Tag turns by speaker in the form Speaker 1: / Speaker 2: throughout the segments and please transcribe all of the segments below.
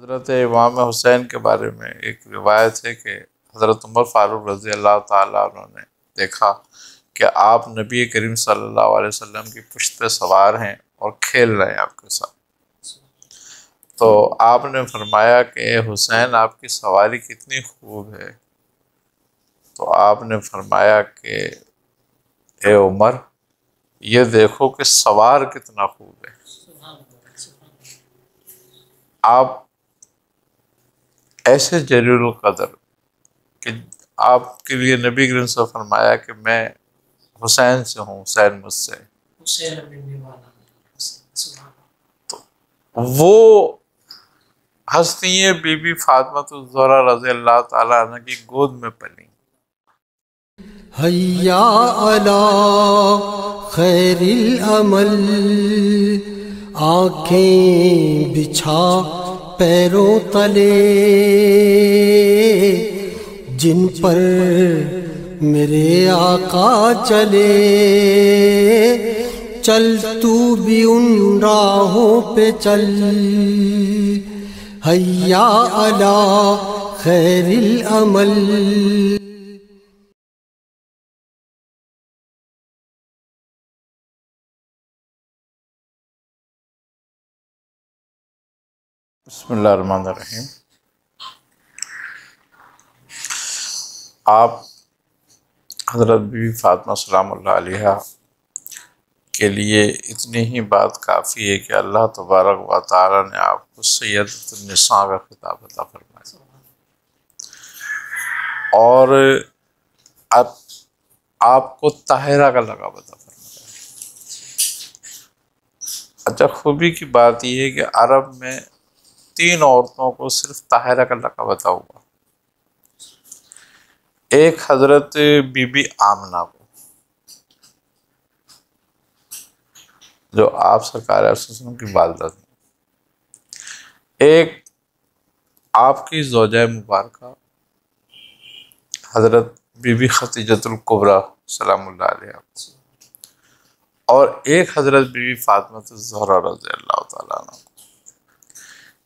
Speaker 1: حضرت امام حسین کے بارے میں ایک روایت ہے کہ حضرت عمر فاروق رضی اللہ تعالیٰ عنہ نے دیکھا کہ آپ نبی کریم صلی اللہ علیہ وسلم کی پشت پہ سوار ہیں اور کھیل رہے ہیں آپ کے ساتھ. تو آپ نے فرمایا کہ اے حسین آپ کی سواری کتنی خوب ہے. تو آپ نے فرمایا کہ اے عمر یہ دیکھو کہ سوار کتنا خوب ہے. آپ ایسے جلیل القدر کہ آپ کے لیے نبی کریم صلی اللہ علیہ وسلم فرمایا کہ میں حسین سے ہوں، حسین مجھ سے. تو وہ ہستیاں بی بی فاطمہ الزہرا رضی اللہ تعالیٰ عنہ کی گود میں پلی.
Speaker 2: حیا علی خیر العمل، آنکھیں بچھا پیروں تلے، جن پر میرے آقا چلے، چل تو بھی ان راہوں پہ چل. حیا علی خیر العمل.
Speaker 1: بسم اللہ الرحمن الرحیم. آپ حضرت بی بی فاطمہ سلام اللہ علیہا کے لیے اتنی ہی بات کافی ہے کہ اللہ تبارک و تعالیٰ نے آپ کو سیدۃ النساء کا خطاب عطا فرمایا اور آپ کو طاہرہ کا لقب عطا فرمایا. اچھا، خوبی کی بات یہ ہے کہ عرب میں 3 عورتوں کو صرف طاہرہ کا لقب عطا ہوا. ایک حضرت بی بی آمنہ کو، جو آپ سرکار علیہ وسلم کی والدہ تھی. ایک آپ کی زوجہ مبارکہ حضرت بی بی خدیجۃ الکبریٰ سلام اللہ علیہا، اور ایک حضرت بی بی فاطمہ الزہرا رضی اللہ تعالیٰ عنہ.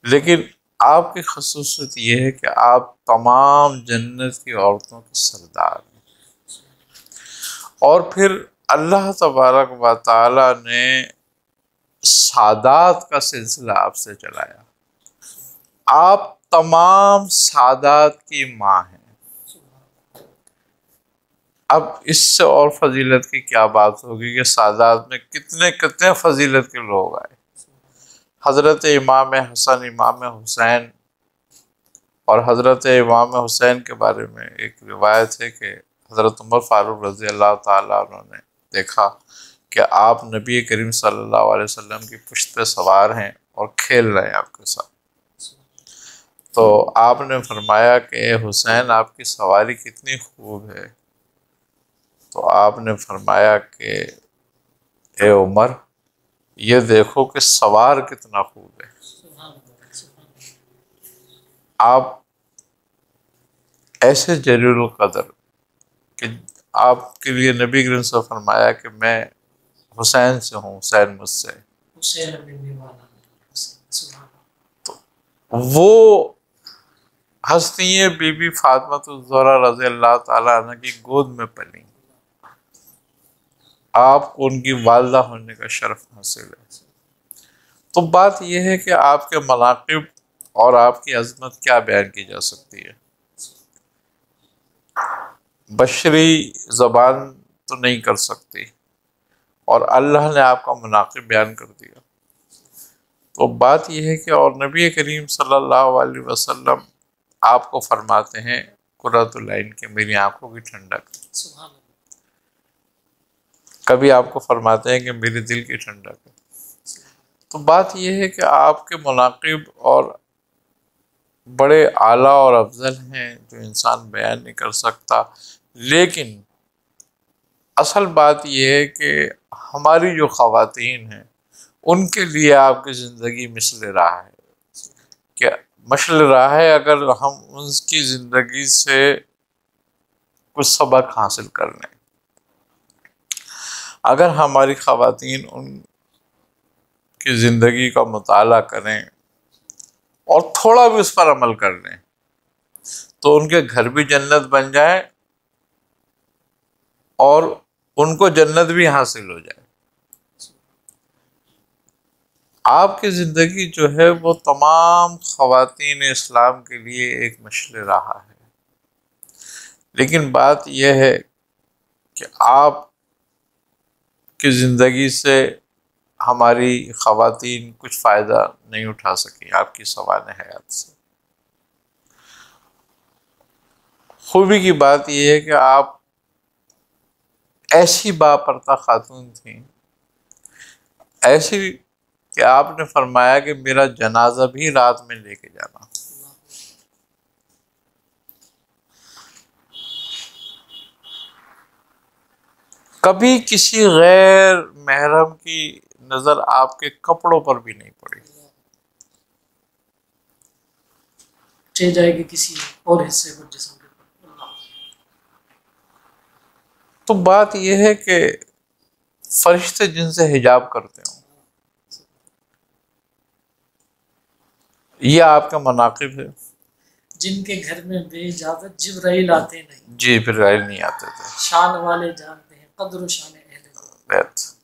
Speaker 1: لیکن آپ کی خصوصیت یہ ہے کہ آپ تمام جنت کی عورتوں کے سردار ہیں. اور پھر اللہ تبارک و تعالیٰ نے سادات کا سلسلہ آپ سے چلایا. آپ تمام سادات کی ماں ہیں. اب اس سے اور فضیلت کی کیا بات ہوگی کہ سادات میں کتنے کتنے فضیلت کے لوگ آئے. حضرت امام حسن، امام حسین، اور حضرت امام حسین کے بارے میں ایک روایت ہے کہ حضرت عمر فاروق رضی اللہ تعالیٰ عنہ نے دیکھا کہ آپ نبی کریم صلی اللہ علیہ وسلم کی پشت پہ سوار ہیں اور کھیل رہے ہیں آپ کے ساتھ. تو آپ نے فرمایا کہ اے حسین آپ کی سواری کتنی خوب ہے. تو آپ نے فرمایا کہ اے عمر یہ دیکھو کہ سوار کتنا خوب ہے. آپ ایسے جلیل القدر کہ آپ کے لیے نبی کریم صلی اللہ علیہ وسلم فرمایا کہ میں حسین سے ہوں، حسین مجھ سے. تو وہ ہستیاں بی بی فاطمہ الزہرا رضی اللہ تعالیٰ عنہ کی گود میں پلی. آپ کو ان کی والدہ ہونے کا شرف حاصل ہے. تو بات یہ ہے کہ آپ کے مناقب اور آپ کی عظمت کیا بیان کی جا سکتی ہے. بشری زبان تو نہیں کر سکتی، اور اللہ نے آپ کا مناقب بیان کر دیا. تو بات یہ ہے کہ اور نبی کریم صلی اللہ علیہ وسلم آپ کو فرماتے ہیں قرۃ العین کے میری آنکھوں کی ٹھنڈک. کبھی آپ کو فرماتے ہیں کہ میرے دل کی ٹھنڈک ہے. تو بات یہ ہے کہ آپ کے مناقب اور بڑے اعلیٰ اور افضل ہیں جو انسان بیان نہیں کر سکتا. لیکن اصل بات یہ ہے کہ ہماری جو خواتین ہیں ان کے لیے آپ کی زندگی مثل راہ ہے. کہ مشل راہ ہے اگر ہم ان کی زندگی سے کچھ سبق حاصل کر لیں. اگر ہماری خواتین ان کی زندگی کا مطالعہ کریں اور تھوڑا بھی اس پر عمل کر لیں تو ان کے گھر بھی جنت بن جائے اور ان کو جنت بھی حاصل ہو جائے۔ آپ کی زندگی جو ہے وہ تمام خواتین اسلام کے لیے ایک مشعل راہ ہے، لیکن بات یہ ہے کہ آپ کی زندگی سے ہماری خواتین کچھ فائدہ نہیں اٹھا سکی آپ کی سوانح حیات سے۔ خوبی کی بات یہ ہے کہ آپ ایسی باپردہ خاتون تھیں، ایسی کہ آپ نے فرمایا کہ میرا جنازہ بھی رات میں لے کے جانا۔ کبھی کسی غیر محرم کی نظر آپ کے کپڑوں پر بھی نہیں پڑی،
Speaker 3: چل جائے گی کسی اور حصے پر جسم کے۔
Speaker 1: تو بات یہ ہے کہ فرشتے جن سے حجاب کرتے ہوں، یہ آپ کا مناقب ہے۔
Speaker 3: جن کے گھر میں بے اجازت جبرائیل آتے نہیں،
Speaker 1: جی ابراہیل نہیں آتے تھے،
Speaker 3: شان والے جانتے ہیں قدر و شان اہل
Speaker 1: بیت۔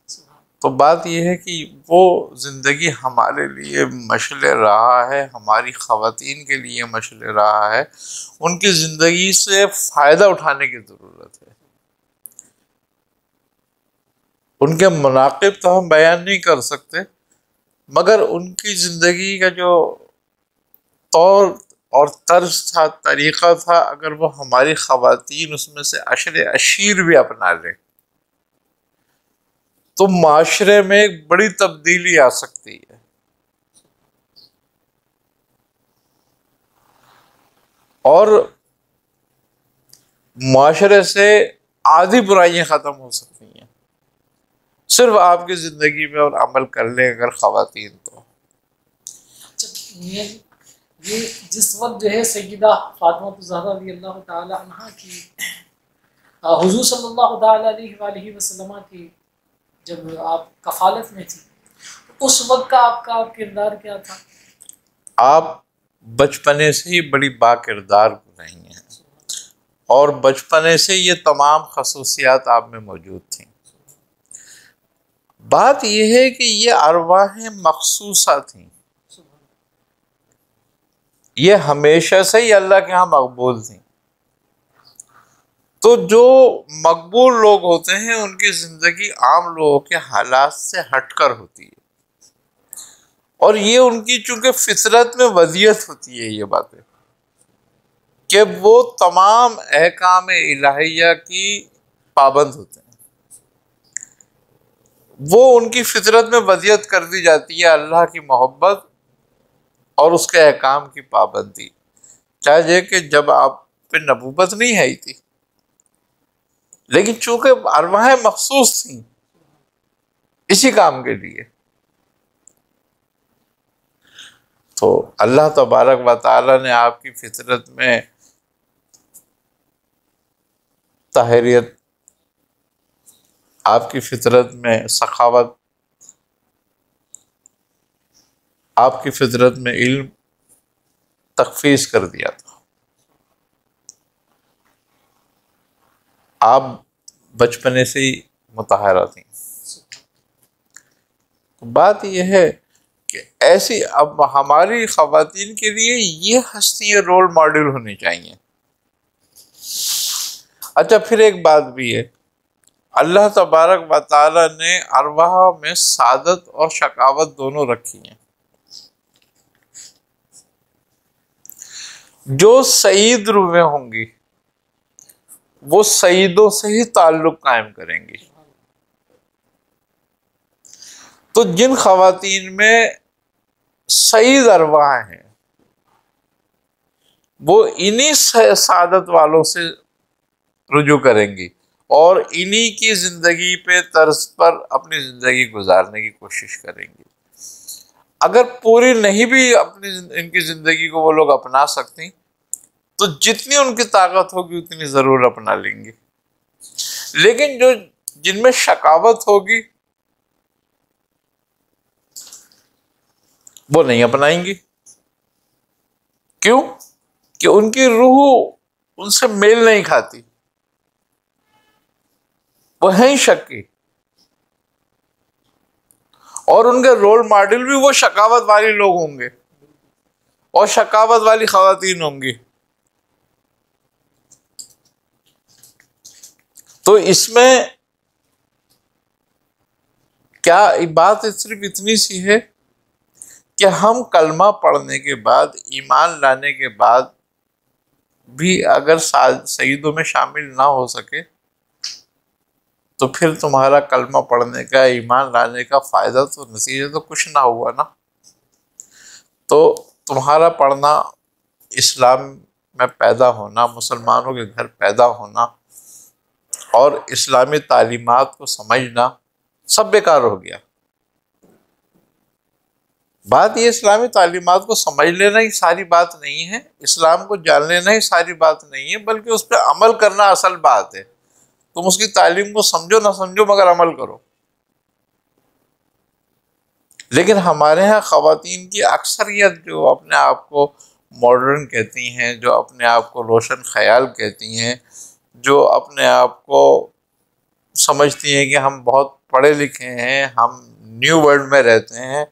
Speaker 1: تو بات یہ ہے کہ وہ زندگی ہمارے لیے مشعل راہ ہے، ہماری خواتین کے لیے مشعل راہ ہے، ان کی زندگی سے فائدہ اٹھانے کی ضرورت ہے۔ ان کے مناقب تو ہم بیان نہیں کر سکتے، مگر ان کی زندگی کا جو طور اور طرز تھا، طریقہ تھا، اگر وہ ہماری خواتین اس میں سے عشر عشیر بھی اپنا لیں تو معاشرے میں ایک بڑی تبدیلی آ سکتی ہے۔ اور معاشرے سے آدھی برائیاں ختم ہو سکتی ہیں صرف آپ کی زندگی میں اور عمل کر لیں اگر خواتین تو۔
Speaker 3: یہ جس وقت جو ہے سیدہ فاطمہ الزہرا رضی اللہ تعالی عنہا کی حضور صلی اللہ تعالی علیہ وآلہ وسلم کی جب آپ کفالت میں تھی، اس وقت کا آپ کا کردار کیا تھا؟
Speaker 1: آپ بچپنے سے ہی بڑی با کردار رہی ہیں اور بچپنے سے یہ تمام خصوصیات آپ میں موجود تھیں۔ بات یہ ہے کہ یہ ارواح مخصوصہ تھیں، یہ ہمیشہ سے ہی اللہ کے ہاں مقبول تھیں۔ تو جو مقبول لوگ ہوتے ہیں ان کی زندگی عام لوگوں کے حالات سے ہٹ کر ہوتی ہے، اور یہ ان کی چونکہ فطرت میں وضعیت ہوتی ہے یہ باتیں کہ وہ تمام احکام الہیہ کی پابند ہوتے ہیں، وہ ان کی فطرت میں وضعیت کر دی جاتی ہے اللہ کی محبت اور اس کے احکام کی پابندی، چاہے کہ جب آپ پہ نبوت نہیں آئی تھی، لیکن چونکہ ارواح مخصوص تھیں اسی کام کے لیے، تو اللہ تبارک و تعالی نے آپ کی فطرت میں طاہریت، آپ کی فطرت میں سخاوت، آپ کی فطرت میں علم تخفیض کر دیا تھا۔ آپ بچپنے سے ہی مطہرہ تھیں۔ بات یہ ہے کہ ایسی اب ہماری خواتین کے لیے یہ ہستیاں رول ماڈل ہونی چاہیے۔ اچھا پھر ایک بات بھی ہے، اللہ تبارک و تعالی نے ارواح میں سعادت اور شقاوت دونوں رکھی ہیں۔ جو سعید روحیں ہوں گی وہ سعیدوں سے ہی تعلق قائم کریں گی، تو جن خواتین میں سعید ارواح ہیں وہ انہی سعادت والوں سے رجوع کریں گی اور انہی کی زندگی پہ طرز پر اپنی زندگی گزارنے کی کوشش کریں گی۔ اگر پوری نہیں بھی اپنی ان کی زندگی کو وہ لوگ اپنا سکتی تو جتنی ان کی طاقت ہوگی اتنی ضرور اپنا لیں گی، لیکن جن میں شقاوت ہوگی وہ نہیں اپنائیں گی۔ کیوں؟ کہ ان کی روح ان سے میل نہیں کھاتی، وہ ہیں شکی، اور ان کے رول ماڈل بھی وہ شقاوت والے لوگ ہوں گے اور شقاوت والی خواتین ہوں گی۔ تو اس میں کیا بات صرف اتنی سی ہے کہ ہم کلمہ پڑھنے کے بعد، ایمان لانے کے بعد بھی اگر سیدوں میں شامل نہ ہو سکے تو پھر تمہارا کلمہ پڑھنے کا، ایمان لانے کا فائدہ تو، نتیجہ تو کچھ نہ ہوا نا۔ تو تمہارا پڑھنا، اسلام میں پیدا ہونا، مسلمانوں کے گھر پیدا ہونا اور اسلامی تعلیمات کو سمجھنا سب بیکار ہو گیا۔ بات یہ اسلامی تعلیمات کو سمجھ لینا ہی ساری بات نہیں ہے، اسلام کو جان لینا ہی ساری بات نہیں ہے، بلکہ اس پہ عمل کرنا اصل بات ہے۔ تم اس کی تعلیم کو سمجھو نہ سمجھو مگر عمل کرو۔ لیکن ہمارے ہاں خواتین کی اکثریت جو اپنے آپ کو ماڈرن کہتی ہیں، جو اپنے آپ کو روشن خیال کہتی ہیں، جو اپنے آپ کو سمجھتی ہیں کہ ہم بہت پڑھے لکھے ہیں، ہم نیو ورلڈ میں رہتے ہیں،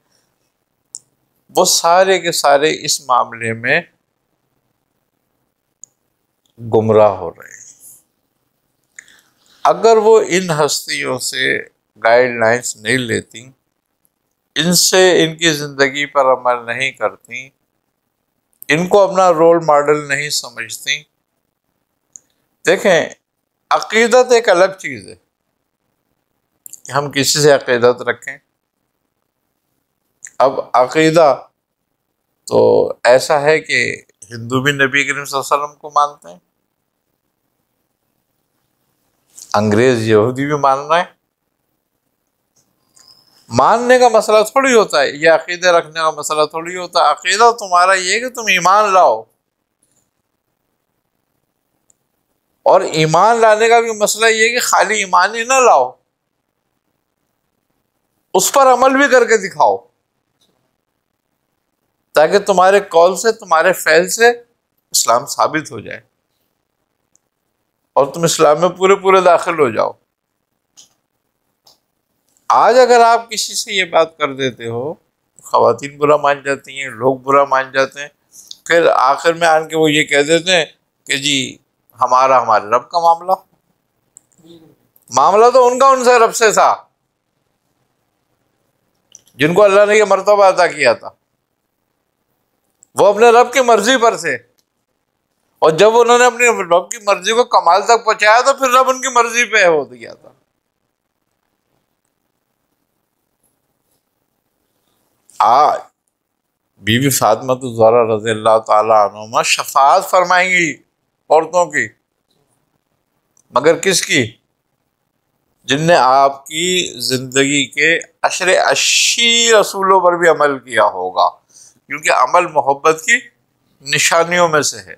Speaker 1: وہ سارے کے سارے اس معاملے میں گمراہ ہو رہے ہیں۔ اگر وہ ان ہستیوں سے گائیڈ لائنس نہیں لیتی، ان سے ان کی زندگی پر عمل نہیں کرتی، ان کو اپنا رول ماڈل نہیں سمجھتی۔ دیکھیں، عقیدت ایک الگ چیز ہے کہ ہم کسی سے عقیدت رکھیں۔ اب عقیدہ تو ایسا ہے کہ ہندو بھی نبی کریم صلی اللہ علیہ وسلم کو مانتے ہیں، انگریز یہودی بھی مان رہے ہیں۔ ماننے کا مسئلہ تھوڑی ہوتا ہے، یہ عقیدہ رکھنے کا مسئلہ تھوڑی ہوتا ہے۔ عقیدہ تمہارا یہ ہے کہ تم ایمان لاؤ، اور ایمان لانے کا بھی مسئلہ یہ ہے کہ خالی ایمان ہی نہ لاؤ، اس پر عمل بھی کر کے دکھاؤ، تاکہ تمہارے قول سے، تمہارے فعل سے اسلام ثابت ہو جائے اور تم اسلام میں پورے داخل ہو جاؤ۔ آج اگر آپ کسی سے یہ بات کر دیتے ہو، خواتین برا مان جاتی ہیں، لوگ برا مان جاتے ہیں، پھر آخر میں آن کے وہ یہ کہہ دیتے ہیں کہ جی ہمارے رب کا معاملہ تو ان کا ان سے رب سے تھا، جن کو اللہ نے یہ مرتبہ عطا کیا تھا، وہ اپنے رب کی مرضی پر تھے، اور جب انہوں نے اپنی رب کی مرضی کو کمال تک پہنچایا تو پھر رب ان کی مرضی پہ ہو گیا تھا۔ آج بی بی فاطمہ الزہرا رضی اللہ تعالی عنہما شفاعت فرمائیں گی عورتوں کی، مگر کس کی؟ جن نے آپ کی زندگی کے عشر 80 اصولوں پر بھی عمل کیا ہوگا، کیونکہ عمل محبت کی نشانیوں میں سے ہے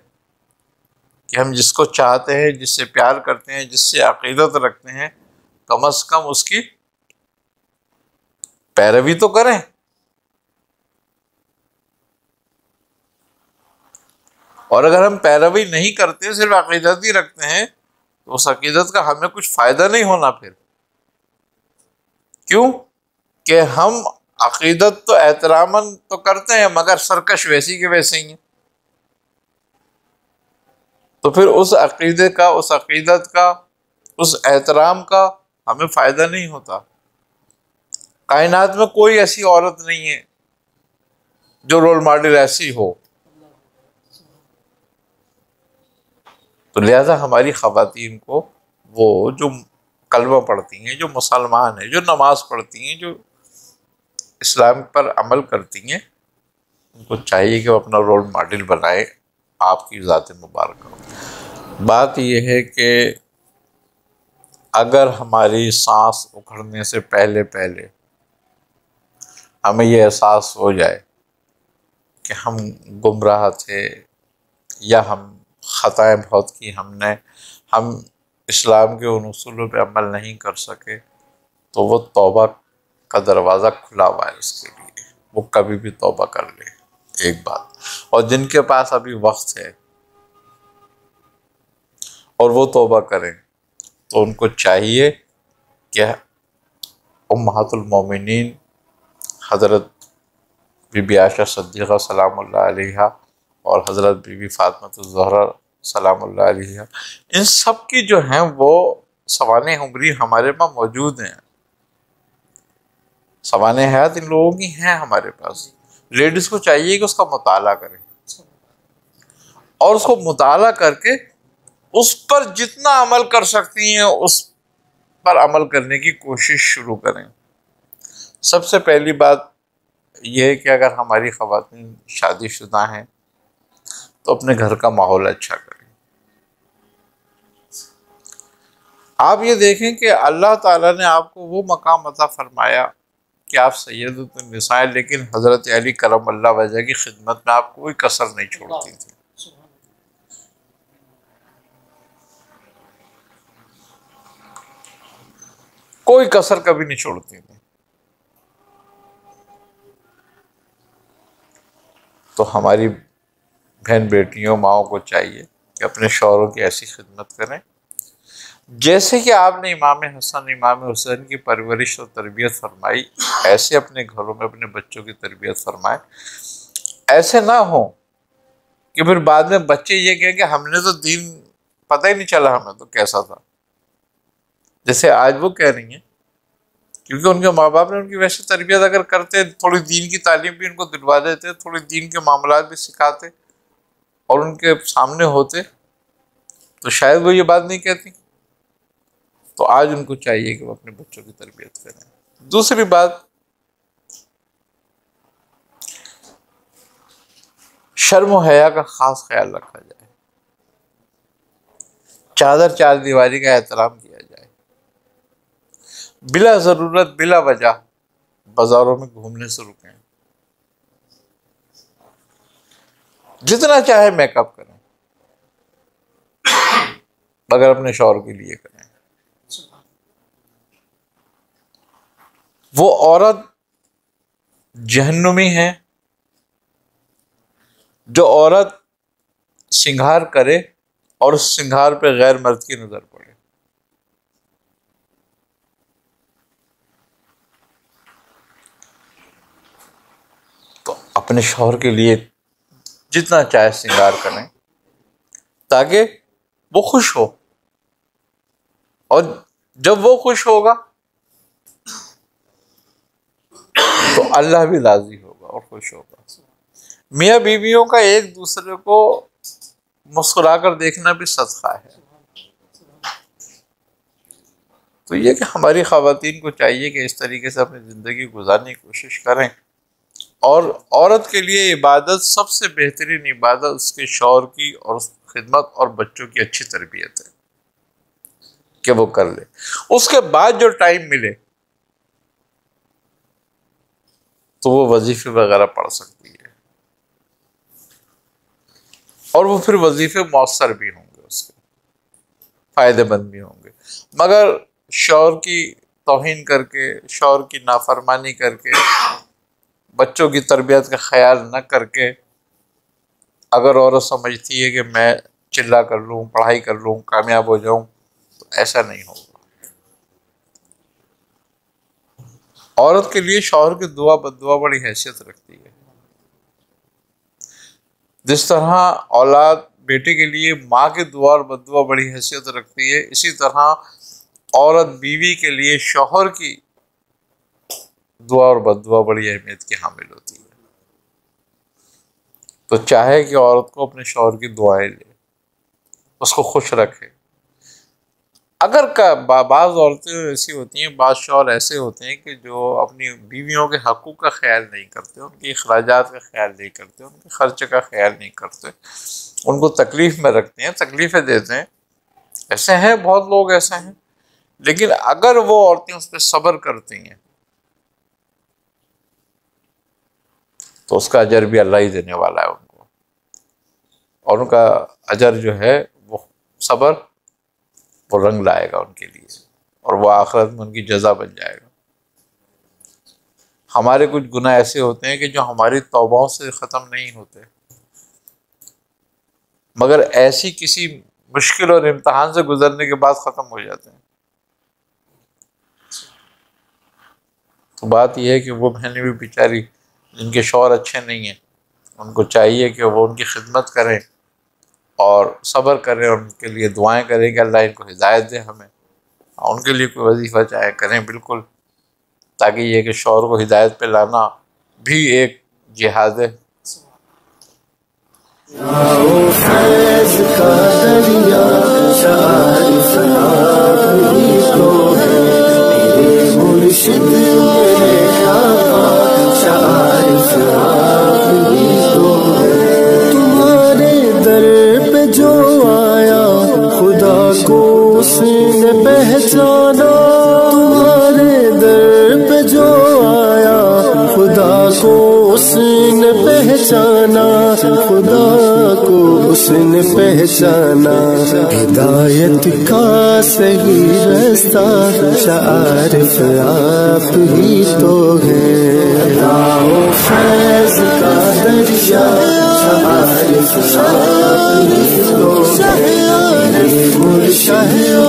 Speaker 1: کہ ہم جس کو چاہتے ہیں، جس سے پیار کرتے ہیں، جس سے عقیدت رکھتے ہیں، کم از کم اس کی پیروی تو کریں۔ اور اگر ہم پیروی نہیں کرتے، صرف عقیدت ہی رکھتے ہیں، تو اس عقیدت کا ہمیں کچھ فائدہ نہیں ہونا پھر۔ کیوں؟ کہ ہم عقیدت تو احتراماً تو کرتے ہیں، مگر سرکش ویسی کے ویسے ہی ہیں۔ تو پھر اس عقیدے کا، اس عقیدت کا، اس احترام کا ہمیں فائدہ نہیں ہوتا۔ کائنات میں کوئی ایسی عورت نہیں ہے جو رول ماڈل ایسی ہو، تو لہذا ہماری خواتین کو، وہ جو کلمہ پڑھتی ہیں، جو مسلمان ہیں، جو نماز پڑھتی ہیں، جو اسلام پر عمل کرتی ہیں، ان کو چاہیے کہ وہ اپنا رول ماڈل بنائے آپ کی ذات مبارکہ۔ بات یہ ہے کہ اگر ہماری سانس اکھڑنے سے پہلے ہمیں یہ احساس ہو جائے کہ ہم گمراہ تھے یا ہم خطائیں بہت کی ہم اسلام کے ان اصولوں پہ عمل نہیں کر سکے، تو وہ توبہ کا دروازہ کھلا ہوا ہے اس کے لیے، وہ کبھی بھی توبہ کر لے۔ ایک بات. اور جن کے پاس ابھی وقت ہے اور وہ توبہ کریں تو ان کو چاہیے کہ امہات المومنین حضرت بی بی عائشہ صدیقہ سلام اللہ علیہا اور حضرت بی بی فاطمہ الزہرا سلام اللہ علیہا، ان سب کی جو ہیں وہ سوانح عمری ہمارے پاس موجود ہیں. سوانح حیات ان لوگوں کی ہیں ہمارے پاس. لیڈیز کو چاہیے کہ اس کا مطالعہ کریں اور اس کو مطالعہ کر کے اس پر جتنا عمل کر سکتی ہیں اس پر عمل کرنے کی کوشش شروع کریں. سب سے پہلی بات یہ ہے کہ اگر ہماری خواتین شادی شدہ ہیں تو اپنے گھر کا ماحول اچھا کریں. آپ یہ دیکھیں کہ اللہ تعالیٰ نے آپ کو وہ مقام عطا فرمایا کہ آپ سیدۃ النساء، لیکن حضرت علی کرم اللہ وجہ کی خدمت میں آپ کوئی کسر نہیں چھوڑتی تھی. کوئی کسر کبھی نہیں چھوڑتی تھی. تو ہماری بہن بیٹیوں ماؤں کو چاہیے کہ اپنے شوہروں کی ایسی خدمت کریں جیسے کہ آپ نے امام حسن امام حسین کی پرورش اور تربیت فرمائی، ایسے اپنے گھروں میں اپنے بچوں کی تربیت فرمائیں. ایسے نہ ہو کہ پھر بعد میں بچے یہ کہیں کہ ہم نے تو دین پتہ ہی نہیں چلا ہمیں تو کیسا تھا، جیسے آج وہ کہہ رہی ہیں. کیونکہ ان کے ماں باپ نے ان کی ویسے تربیت اگر کرتے، تھوڑی دین کی تعلیم بھی ان کو دلوا دیتے، تھوڑی دین کے معاملات بھی سکھاتے اور ان کے سامنے ہوتے تو شاید وہ یہ بات نہیں کہتی. تو آج ان کو چاہیے کہ وہ اپنے بچوں کی تربیت کریں. دوسری بات، شرم و حیا کا خاص خیال رکھا جائے. چادر چار دیواری کا احترام کیا جائے. بلا ضرورت بلا وجہ بازاروں میں گھومنے سے رکیں. جتنا چاہے میک اپ کریں مگر اپنے شوہر کے لیے کریں. وہ عورت جہنمی ہے جو عورت سنگھار کرے اور اس سنگھار پہ غیر مرد کی نظر پڑے. تو اپنے شوہر کے لیے جتنا چاہے سنگھار کریں تاکہ وہ خوش ہو، اور جب وہ خوش ہوگا تو اللہ بھی راضی ہوگا اور خوش ہوگا. میاں بیویوں کا ایک دوسرے کو مسکرا کر دیکھنا بھی صدقہ ہے. تو یہ کہ ہماری خواتین کو چاہیے کہ اس طریقے سے اپنی زندگی گزارنے کی کوشش کریں. اور عورت کے لیے عبادت، سب سے بہترین عبادت اس کے شوہر کی اور خدمت اور بچوں کی اچھی تربیت ہے کہ وہ کر لے. اس کے بعد جو ٹائم ملے تو وہ وظیفے وغیرہ پڑھ سکتی ہے اور وہ پھر وظیفے مؤثر بھی ہوں گے، اس کے فائدے مند بھی ہوں گے. مگر شوہر کی توہین کر کے، شوہر کی نافرمانی کر کے، بچوں کی تربیت کا خیال نہ کر کے اگر عورت سمجھتی ہے کہ میں چلا کر لوں، پڑھائی کر لوں، کامیاب ہو جاؤں، تو ایسا نہیں ہوگا. عورت کے لیے شوہر کی دعا بددعا بڑی حیثیت رکھتی ہے. جس طرح اولاد بیٹے کے لیے ماں کی دعا اور بددعا بڑی حیثیت رکھتی ہے، اسی طرح عورت بیوی کے لیے شوہر کی دعا اور بددعا بڑی اہمیت کی حامل ہوتی ہے. تو چاہے کہ عورت کو اپنے شوہر کی دعائیں لے، اس کو خوش رکھے. اگر بعض عورتیں ایسی ہوتی ہیں، بعض شوہر ایسے ہوتے ہیں کہ جو اپنی بیویوں کے حقوق کا خیال نہیں کرتے، ان کے اخراجات کا خیال نہیں کرتے، ان کے خرچ کا خیال نہیں کرتے، ان کو تکلیف میں رکھتے ہیں، تکلیفیں دیتے ہیں. ایسے ہیں، بہت لوگ ایسے ہیں. لیکن اگر وہ عورتیں اس پہ صبر کرتی ہیں تو اس کا اجر بھی اللہ ہی دینے والا ہے ان کو، اور ان کا اجر جو ہے وہ صبر وہ رنگ لائے گا ان کے لیے، اور وہ آخرت میں ان کی جزا بن جائے گا. ہمارے کچھ گناہ ایسے ہوتے ہیں کہ جو ہماری توبوں سے ختم نہیں ہوتے، مگر ایسی کسی مشکل اور امتحان سے گزرنے کے بعد ختم ہو جاتے ہیں۔ تو بات یہ ہے کہ وہ بہنیں بھی بیچاری جن کے شوہر اچھے نہیں ہیں، ان کو چاہیے کہ وہ ان کی خدمت کریں اور صبر کریں، اور ان کے لیے دعائیں کریں کہ اللہ ان کو ہدایت دے ہمیں، اور ان کے لیے کوئی وظیفہ چاہے کریں بالکل، تاکہ یہ کہ شوہر کو ہدایت پہ لانا بھی ایک جہاد ہے۔
Speaker 2: فیض کا دریا شارف آپ ہی تو ہے، میرے مرشد میرے آقا شارف آپ ہی تو ہے۔ تمہارے در پہ جو آیا خدا کو اس نے پہچانا، تمہارے در پہ جو آیا خدا کو اس نے پہچانا، خدا کو اس نے پہچانا۔ ہدایت کا صحیح رستہ شعارف آپ ہی تو ہے، لاؤ فیض کا دریا شعارف آپ ہی تو ہے، مرشد